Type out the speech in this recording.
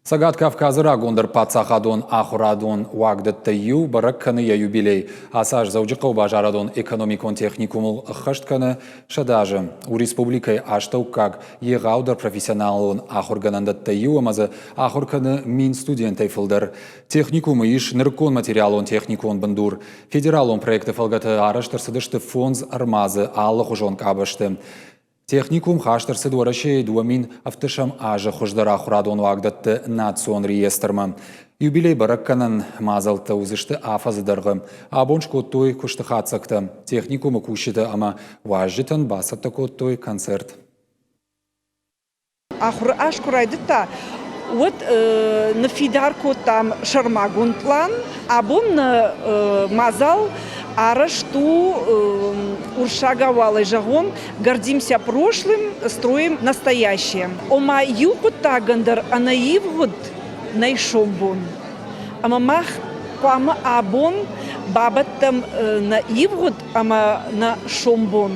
Сагат Кавказыра гондар патсахадон ахурадон вагдаттаю баракканы юбилей. Асаж заужықау бажарадон экономикон техникумул хаштканы шадажы. У республикай аштауккак егаудар профессионалон ахурганандаттаю амазы ахурканы мин студентай фылдар. Техникумы иш ныркон материалон техникон бандур. Федералон проекты фалгаты араштырсыдышты фонз армазы аллы хужон кабышты. Техникум хаштырсы дуарашей дуамин автышам ажы хуждара хурадон вагдатты национ реестрма. Юбилей баракканын мазалты узышты афазыдарғы. Абонш коттой кушты хатсакты. Техникумы кушыды ама важжытын басатты коттой концерт. Ахур ашкурайдыта вот на фидарку там шармагун план, абон мазал арашту уршагавалый жагон, гордимся прошлым, строим настоящее. Ома юкута гандар анаивгуд найшомбон. Амамах куама абон бабаттам наивгуд ама на шомбон.